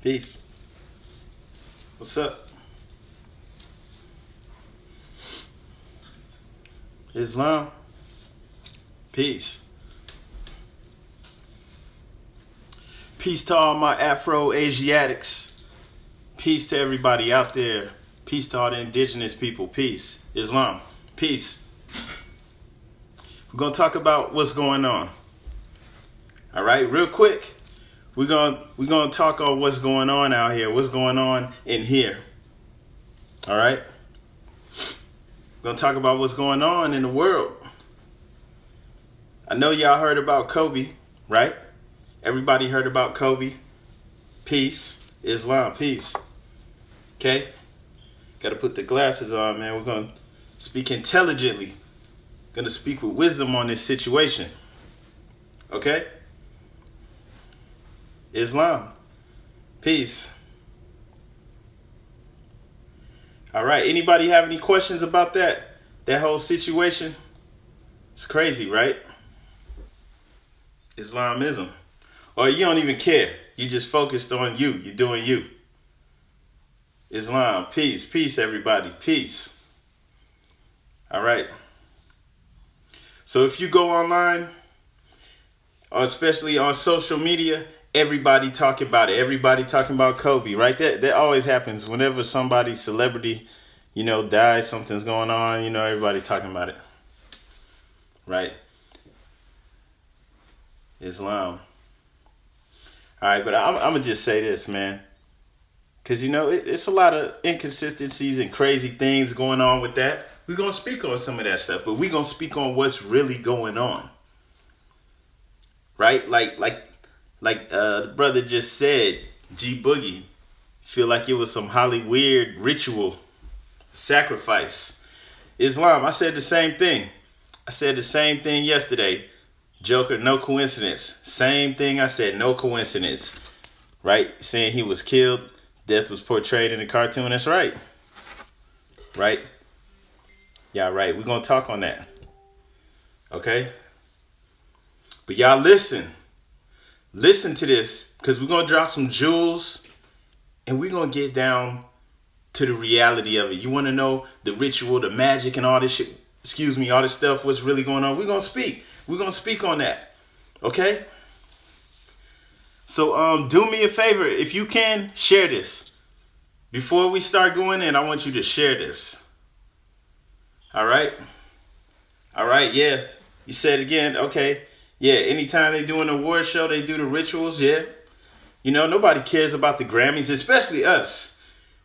Peace. What's up? Islam. Peace. Peace to all my Afro-Asiatics. Peace to everybody out there. Peace to all the indigenous people. Peace. Islam. Peace. We're going to talk about what's going on. All right, real quick. We're going to talk on what's going on out here. What's going on in here. All right? We're going to talk about what's going on in the world. I know y'all heard about Kobe, right? Everybody heard about Kobe. Peace. Islam. Peace. Okay? Got to put the glasses on, man. We're going to speak intelligently. Going to speak with wisdom on this situation. Okay? Islam. Peace. All right. Anybody have any questions about that? That whole situation? It's crazy, right? Islamism. Or you don't even care. You just focused on you. You're doing you. Islam. Peace. Peace, everybody. Peace. All right. So if you go online, or especially on social media, everybody talking about it. Everybody talking about Kobe, right? That always happens whenever somebody, celebrity, dies, something's going on, everybody talking about it. Right? Islam. All right, but I'm going to just say this, man. Because, it's a lot of inconsistencies and crazy things going on with that. We're going to speak on some of that stuff, but we're going to speak on what's really going on. Right? Like the brother just said, G Boogie, feel like it was some Hollywood ritual, sacrifice. Islam, I said the same thing. I said the same thing yesterday. Joker, no coincidence. Same thing I said, no coincidence. Right? Saying he was killed, death was portrayed in the cartoon. That's right. Right? Yeah, right. We're going to talk on that. Okay? But y'all listen. Listen to this, because we're going to drop some jewels and we're going to get down to the reality of it. You want to know the ritual, the magic, and all this shit, all this stuff, what's really going on? We're going to speak. We're going to speak on that. Okay? So do me a favor. If you can, share this. Before we start going in, I want you to share this. All right? All right, yeah. You said again, okay. Yeah, anytime they do an award show, they do the rituals, yeah. Nobody cares about the Grammys, especially us.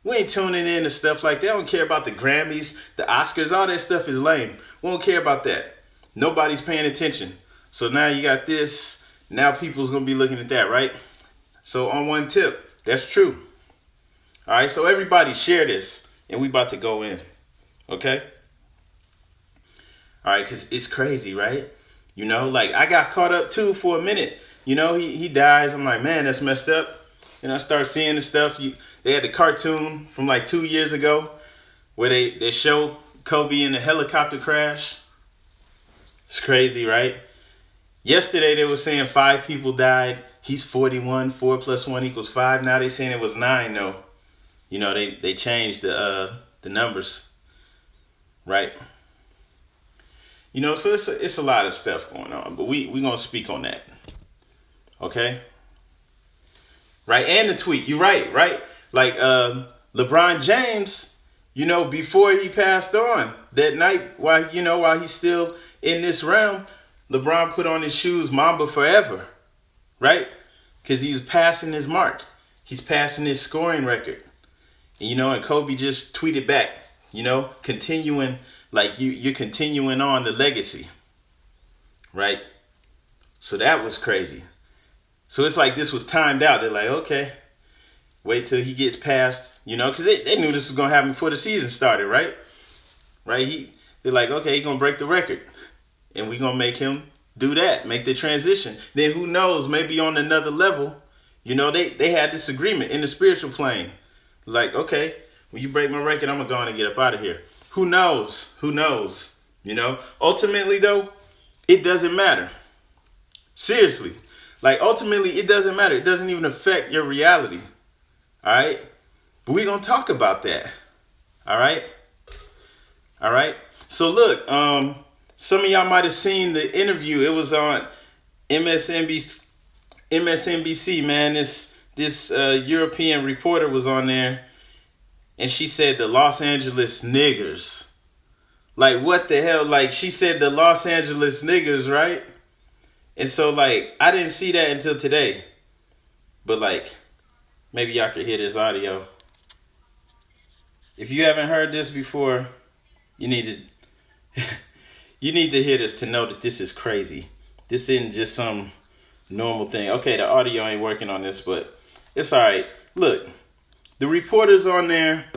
We ain't tuning in to stuff like that. They don't care about the Grammys, the Oscars, all that stuff is lame. We don't care about that. Nobody's paying attention. So now you got this. Now people's going to be looking at that, right? So on one tip, that's true. All right, so everybody share this, and we about to go in, okay? All right, because it's crazy, right? I got caught up too for a minute. He dies. I'm like, man, that's messed up. And I start seeing the stuff. They had the cartoon from like 2 years ago where they show Kobe in the helicopter crash. It's crazy, right? Yesterday they were saying 5 people died. He's 41. 4 + 1 = 5. Now they saying it was 9 though. They changed the numbers, right? So it's a lot of stuff going on, but we gonna speak on that, okay? Right, and the tweet, you're right? Like LeBron James, before he passed on that night, while he's still in this realm, LeBron put on his shoes Mamba Forever, right? Because he's passing his mark, he's passing his scoring record, and Kobe just tweeted back, continuing. Like you're continuing on the legacy, right? So that was crazy. So it's like this was timed out. They're like, okay, wait till he gets past, because they knew this was going to happen before the season started, right? Right? They're like, okay, he's going to break the record. And we're going to make him do that, make the transition. Then who knows, maybe on another level, they had this agreement in the spiritual plane. Like, okay, when you break my record, I'm going to go on and get up out of here. Who knows? Ultimately, though, it doesn't matter. Seriously. Ultimately, it doesn't matter. It doesn't even affect your reality. All right? But we're going to talk about that. All right? All right? So look, some of y'all might have seen the interview. It was on MSNBC, man. This European reporter was on there, and she said the Los Angeles niggers. Like, what the hell? Like, she said the Los Angeles niggers, right? And so, like, I didn't see that until today. But, like, maybe y'all could hear this audio. If you haven't heard this before, you need to you need to hear this to know that this is crazy. This isn't just some normal thing. Okay, the audio ain't working on this, but it's all right. Look, the reporter's on there,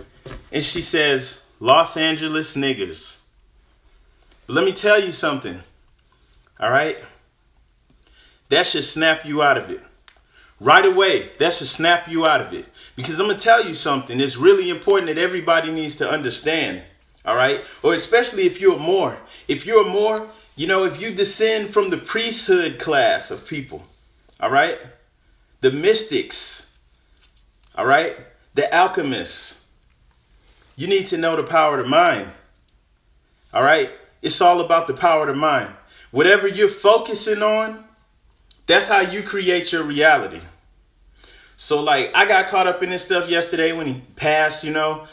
and she says, Los Angeles niggers. Let me tell you something, all right? That should snap you out of it. Right away, that should snap you out of it. Because I'm going to tell you something. It's really important that everybody needs to understand, all right? Or especially if you're more. If you're more, you know, if you descend from the priesthood class of people, all right? The mystics, all right? The alchemists. You need to know the power of the mind, all right? It's all about the power of the mind. Whatever you're focusing on, that's how you create your reality. So, like, I got caught up in this stuff yesterday when he passed, you know.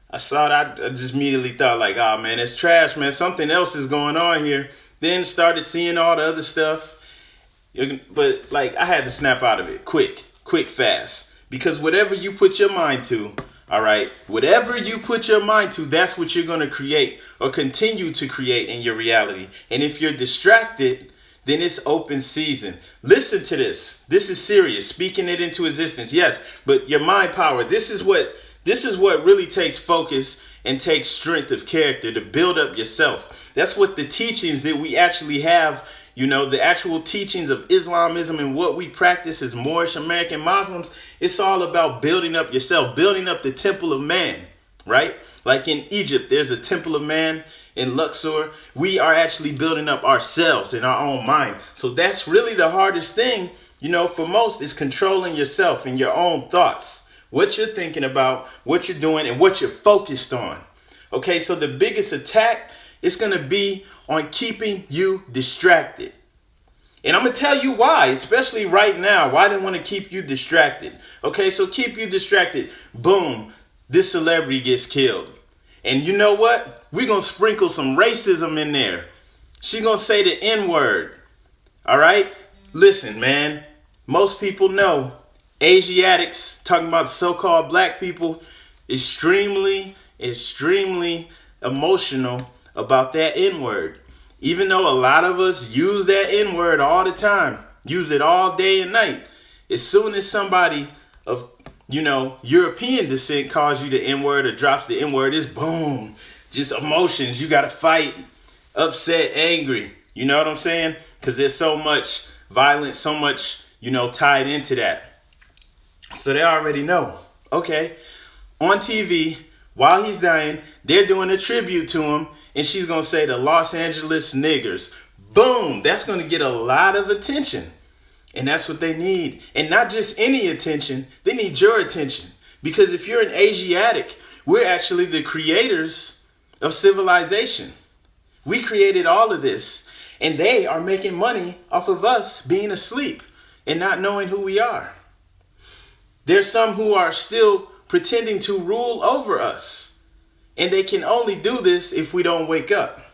I saw that. I just immediately thought, like, oh, man, it's trash, man. Something else is going on here. Then started seeing all the other stuff. But, like, I had to snap out of it quick, fast. Because whatever you put your mind to, all right, whatever you put your mind to, that's what you're going to create or continue to create in your reality. And if you're distracted, then it's open season. Listen to this. This is serious. Speaking it into existence. Yes, but your mind power. This is what really takes focus and takes strength of character to build up yourself. That's what the teachings that we actually have, you know, the actual teachings of Islamism and what we practice as Moorish American Muslims. It's all about building up yourself, building up the temple of man, right? Like in Egypt, there's a temple of man. In Luxor, we are actually building up ourselves in our own mind. So that's really the hardest thing, you know, for most is controlling yourself and your own thoughts. What you're thinking about, what you're doing, and what you're focused on. Okay, so the biggest attack is going to be on keeping you distracted. And I'm going to tell you why, especially right now, why they want to keep you distracted. Okay, so keep you distracted. Boom, this celebrity gets killed. And you know what? We're going to sprinkle some racism in there. She's going to say the N-word. All right? Listen, man. Most people know Asiatics, talking about so-called black people, extremely emotional about that N-word. Even though a lot of us use that N-word all the time, use it all day and night, as soon as somebody of, you know, European descent calls you the N-word or drops the N-word, it's boom. Just emotions. You got to fight, upset, angry. You know what I'm saying? Because there's so much violence, so much, you know, tied into that. So they already know. Okay. On TV, while he's dying, they're doing a tribute to him. And she's going to say the Los Angeles niggers. Boom. That's going to get a lot of attention. And that's what they need. And not just any attention. They need your attention. Because if you're an Asiatic, we're actually the creators of civilization. We created all of this. And they are making money off of us being asleep and not knowing who we are. There's some who are still pretending to rule over us. And they can only do this if we don't wake up.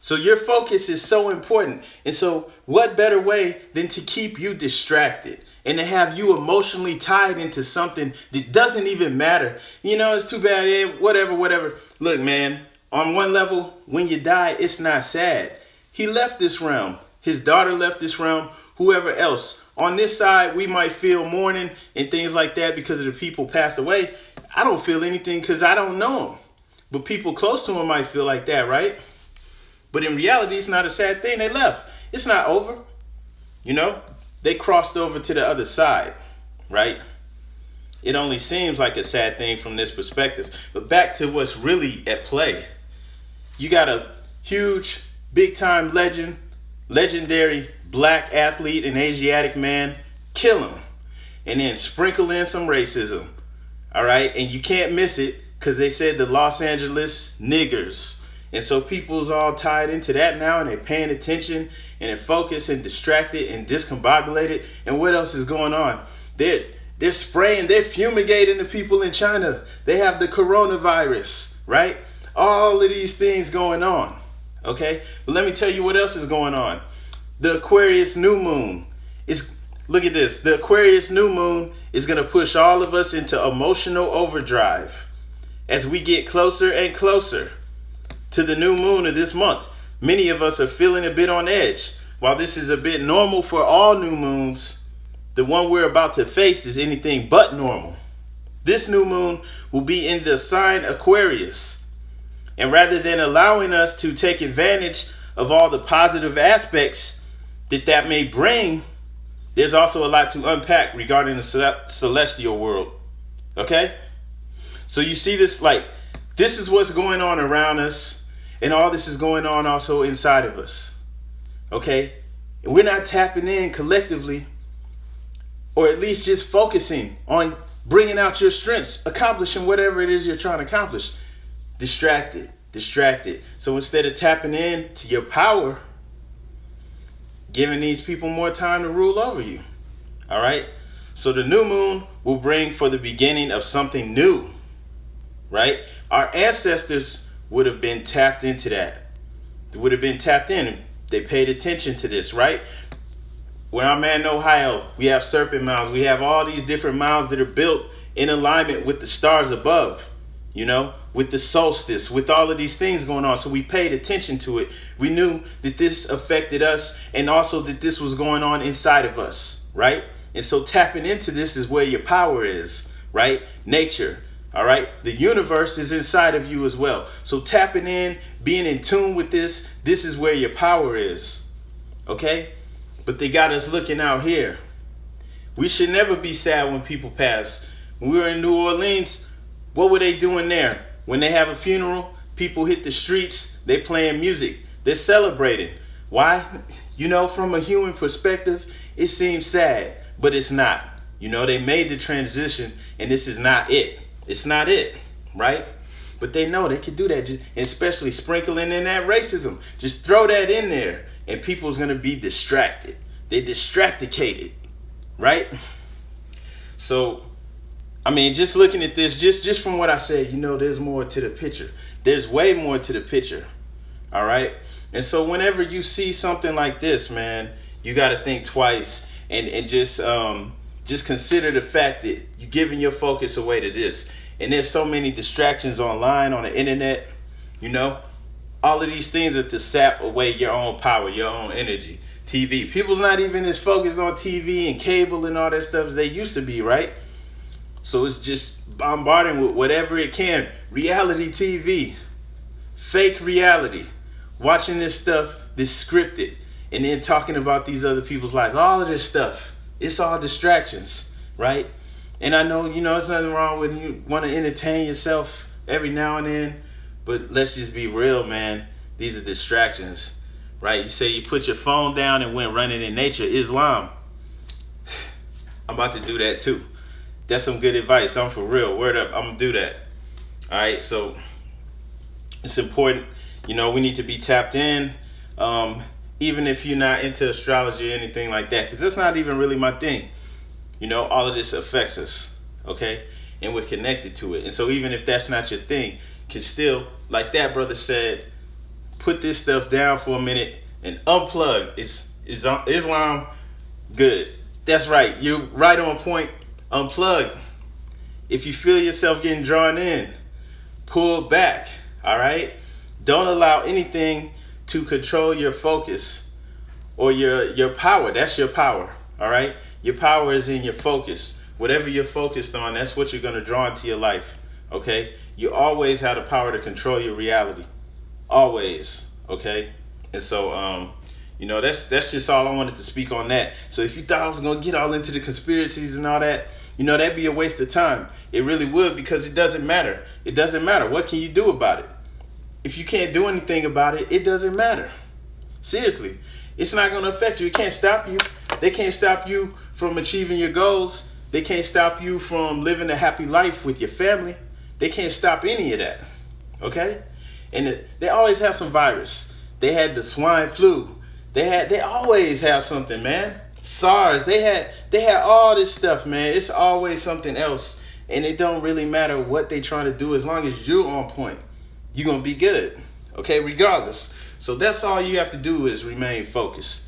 So your focus is so important. And so what better way than to keep you distracted and to have you emotionally tied into something that doesn't even matter. You know, it's too bad, whatever. Look, man, on one level, when you die, it's not sad. He left this realm. His daughter left this realm. Whoever else. On this side, we might feel mourning and things like that because of the people passed away. I don't feel anything because I don't know them. But people close to him might feel like that, right? But in reality, it's not a sad thing. They left. It's not over. You know, they crossed over to the other side, right? It only seems like a sad thing from this perspective. But back to what's really at play. You got a huge, big-time legendary black athlete and Asiatic man, kill him. and then sprinkle in some racism. All right, and you can't miss it because they said the Los Angeles niggers. And so people's all tied into that now, and they're paying attention and they're focused and distracted and discombobulated. And what else is going on? They're spraying, they're fumigating the people in China. They have the coronavirus, right? All of these things going on. Okay, but let me tell you what else is going on. The Aquarius new moon is, look at this. The Aquarius new moon is going to push all of us into emotional overdrive as we get closer and closer to the new moon of this month. Many of us are feeling a bit on edge. While this is a bit normal for all new moons, the one we're about to face is anything but normal. This new moon will be in the sign Aquarius. And rather than allowing us to take advantage of all the positive aspects that may bring, there's also a lot to unpack regarding the celestial world. Okay? So you see this, like, this is what's going on around us, and all this is going on also inside of us. Okay? And we're not tapping in collectively, or at least just focusing on bringing out your strengths, accomplishing whatever it is you're trying to accomplish. Distracted. So instead of tapping in to your power, giving these people more time to rule over you. All right? So the new moon will bring for the beginning of something new. Right? Our ancestors would have been tapped into that. They would have been tapped in. They paid attention to this, right? Where I'm at in Ohio, we have serpent mounds. We have all these different mounds that are built in alignment with the stars above, you know, with the solstice, with all of these things going on. So we paid attention to it. We knew that this affected us, and also that this was going on inside of us, right? And so tapping into this is where your power is, right? Nature. All right. The universe is inside of you as well. So tapping in, being in tune with this is where your power is. Okay. But they got us looking out here. We should never be sad when people pass. When we were in New Orleans, what were they doing there? When they have a funeral, people hit the streets. They playing music. They're celebrating. Why? You know, from a human perspective, it seems sad, but it's not. You know, they made the transition, and this is not it. It's not it, right? But they know they can do that, especially sprinkling in that racism. Just throw that in there, and people's going to be distracted. They're distracticated, right? So, I mean, just looking at this, just from what I said, you know, there's more to the picture. There's way more to the picture, all right? And so whenever you see something like this, man, you got to think twice and just consider the fact that you're giving your focus away to this. And there's so many distractions online, on the internet, you know. All of these things are to sap away your own power, your own energy. TV. People's not even as focused on TV and cable and all that stuff as they used to be, right? So it's just bombarding with whatever it can. Reality TV. Fake reality. Watching this stuff, this scripted. And then talking about these other people's lives. All of this stuff. It's all distractions, right? And I know, you know, there's nothing wrong with you want to entertain yourself every now and then, but let's just be real, man. These are distractions, right? You say you put your phone down and went running in nature. Islam. I'm about to do that too. That's some good advice. I'm for real. Word up. I'm going to do that. All right, so it's important. You know, we need to be tapped in. Even if you're not into astrology or anything like that, because that's not even really my thing. You know, all of this affects us, okay? And we're connected to it. And so even if that's not your thing, can still, like that brother said, put this stuff down for a minute and unplug. Is Islam good? That's right. You're right on point. Unplug. If you feel yourself getting drawn in, pull back, all right? Don't allow anything to control your focus or your power. That's your power, all right? Your power is in your focus. Whatever you're focused on, that's what you're going to draw into your life, okay? You always have the power to control your reality. Always, okay? And so, you know, that's just all I wanted to speak on that. So if you thought I was going to get all into the conspiracies and all that, you know, that'd be a waste of time. It really would, because it doesn't matter. It doesn't matter. What can you do about it? If you can't do anything about it, it doesn't matter. Seriously. It's not going to affect you. It can't stop you. They can't stop you from achieving your goals. They can't stop you from living a happy life with your family. They can't stop any of that. Okay? And they always have some virus. They had the swine flu. They always have something, man. SARS. They had all this stuff, man. It's always something else. And it don't really matter what they trying to do, as long as you're on point. You're gonna be good. Okay, regardless. So that's all you have to do is remain focused.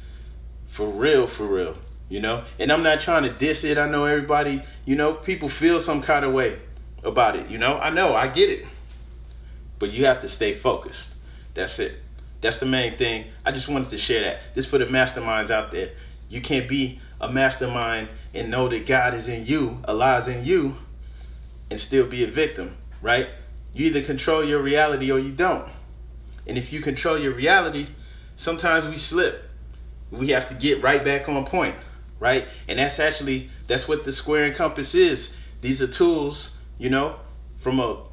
For real, for real. You know, and I'm not trying to diss it. I know everybody, you know, people feel some kind of way about it. You know, I get it. But you have to stay focused. That's it. That's the main thing. I just wanted to share that. This for the masterminds out there. You can't be a mastermind and know that God is in you, Allah is in you, and still be a victim, right? You either control your reality or you don't. And if you control your reality, sometimes we slip. We have to get right back on point. Right? And that's what the square and compass is. These are tools, you know, from a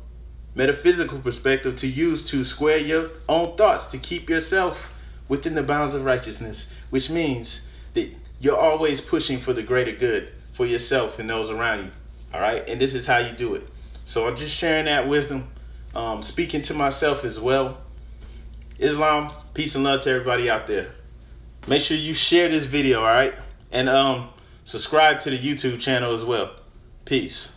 metaphysical perspective to use to square your own thoughts, to keep yourself within the bounds of righteousness, which means that you're always pushing for the greater good for yourself and those around you. All right? And this is how you do it. So I'm just sharing that wisdom, speaking to myself as well. Islam, peace and love to everybody out there. Make sure you share this video, all right? And subscribe to the YouTube channel as well. Peace.